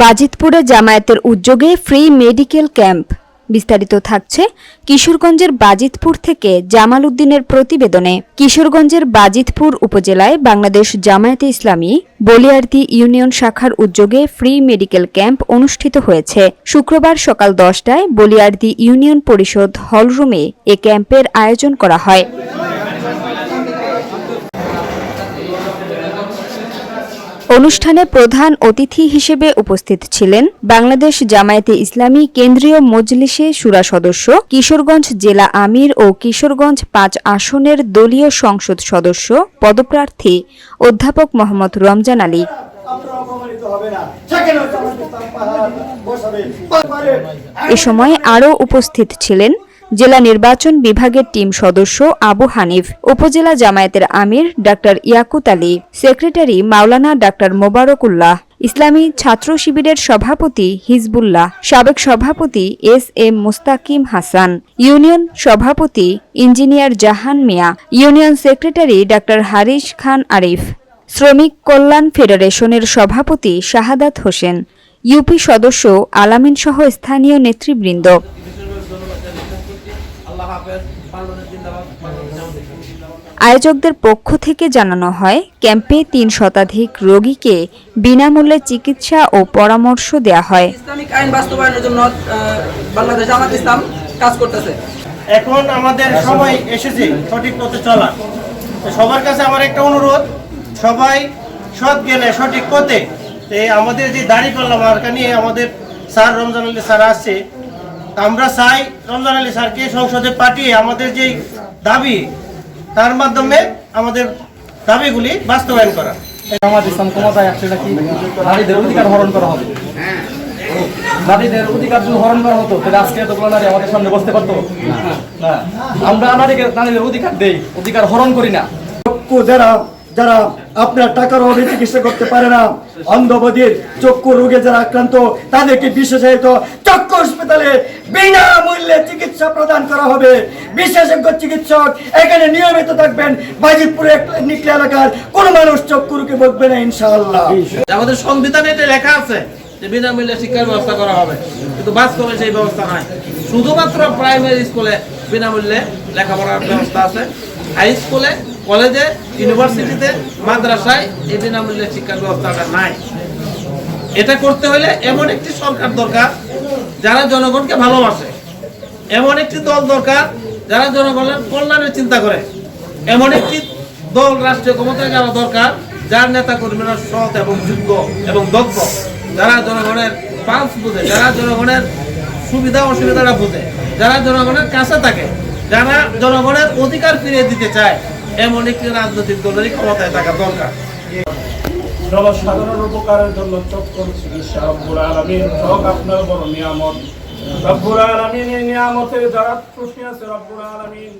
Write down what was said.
বাজিতপুরে জামায়াতের উদ্যোগে free medical camp. বিস্তারিত থাকছে কিশোরগঞ্জের বাজিতপুর থেকে জামাল উদ্দিনের প্রতিবেদনে। কিশোরগঞ্জের বাজিতপুর উপজেলায় বাংলাদেশ জামায়াতে ইসলামী বলিয়ারদি ইউনিয়ন শাখার উদ্যোগে ফ্রি মেডিকেল ক্যাম্প অনুষ্ঠিত হয়েছে। শুক্রবার সকাল 10টায় বলিয়ারদি ইউনিয়ন পরিষদ হলরুমে এ ক্যাম্পের আয়োজন করা হয়। অনুষ্ঠানে প্রধান অতিথি হিসেবে উপস্থিত ছিলেন বাংলাদেশ জামায়াতে ইসলামী কেন্দ্রীয় মজলিসে শুরা সদস্য, কিশোরগঞ্জ জেলা আমির ও কিশোরগঞ্জ ৫ আসনের দলীয় সংসদ সদস্য পদপ্রার্থী অধ্যাপক মোহাম্মদ রমজান আলী। এ সময় আরও উপস্থিত ছিলেন জেলা নির্বাচন বিভাগের টিম সদস্য আবু হানিফ, উপজেলা জামায়াতের আমির ডাক্তার ইয়াকুত আলী, সেক্রেটারি মাওলানা ডাক্তার মোবারকুল্লাহ, ইসলামী ছাত্র শিবিরের সভাপতি হিজবুল্লাহ, সাবেক সভাপতি এস.এম. মুস্তাকিম হাসান, ইউনিয়ন সভাপতি ইঞ্জিনিয়ার জাহান মিয়া, ইউনিয়ন সেক্রেটারি ডাক্তার হারিস খান আরিফ, শ্রমিক কল্যাণ ফেডারেশনের সভাপতি শাহাদাত হোসেন, ইউপি সদস্য আলামিন সহ স্থানীয় নেতৃবৃন্দ। আয়োজকদের পক্ষ থেকে জানানো হয়, ক্যাম্পে ৩ শতাধিক রোগীকে বিনামূল্যে চিকিৎসা ও পরামর্শ দেয়া হয়। ইসলামিক আইন বাস্তবায়নের জন্য বাংলাদেশ জামায়াত ইসলাম কাজ করতেছে। এখন আমাদের সবাই এসেছে সঠিক পথে চলা। সবার কাছে আমার একটা অনুরোধ, সবাই সৎ গেলে সঠিক পথে। আমাদের যে দাঁড়িপাল্লা মার্কা নিয়ে আমাদের স্যার রমজান আলী স্যার আসছে, আমরা চাই রমজান আলী স্যারকে সংসদে পাঠিয়ে আমাদের যে দাবি, তার মাধ্যমে আমাদের দাবিগুলি বাস্তবায়ন করা। জামায়াত ইসলাম ক্ষমতায় আসছে নাকি নারীদের অধিকার হরণ করা হবে। নারীদের অধিকার যদি হরণ করা হতো তাহলে আজকে এতগুলো নারী আমাদের সামনে বসতে পারতো না। আমরা নারীদের অধিকার দেই, অধিকার হরণ করি না। যারা আপনার টাকার অভাবে চিকিৎসা করতে পারে না, অন্ধবধির চক্ষু রোগে যারা আক্রান্ত, তাদেরকে বিশেষায়িত চক্ষু হাসপাতালে বিনামূল্যে চিকিৎসা প্রদান করা হবে। বিশেষজ্ঞ চিকিৎসক এখানে নিয়মিত থাকবেন। বাজিতপুরে নিকলি এলাকার কোন মানুষ চক্ষু রোগে ভুগবে না ইনশাআল্লাহ। আমাদের সংবিধানে এটা লেখা আছে যে বিনামূল্যে শিক্ষার ব্যবস্থা করা হবে, কিন্তু বাস্তবে সেই ব্যবস্থা নাই। শুধুমাত্র প্রাইমারি স্কুলে বিনামূল্যে লেখাপড়ার ব্যবস্থা আছে, হাই স্কুলে, কলেজে, ইউনিভার্সিটিতে, মাদ্রাসায় এই বিনামূল্যে শিক্ষার ব্যবস্থাটা নাই। এটা করতে হলে এমন একটি সরকার দরকার যারা জনগণকে ভালোবাসে, এমন একটি দল দরকার যারা জনগণের কল্যাণের চিন্তা করে, এমন একটি দল রাষ্ট্রীয় ক্ষমতায় যারা দরকার যার নেতা কর্মীরা সৎ এবং যোগ্য এবং দক্ষ, যারা জনগণের পালস বুঝে, যারা জনগণের সুবিধা অসুবিধাটা বুঝে, যারা জনগণের কাছে থাকে, যারা জনগণের অধিকার ফিরিয়ে দিতে চায়, এমন একটি রাজনৈতিক দলেরই ক্ষমতায় থাকা দরকার। জনসাধারণের উপকারের জন্য চক্ষু চিকিৎসা রব্বুল আলামিন হক আপনার বড় নিয়ামত। রব্বুল আলামিন এই নিয়ামতের যারা খুশি আছে, রব্বুল আলামিন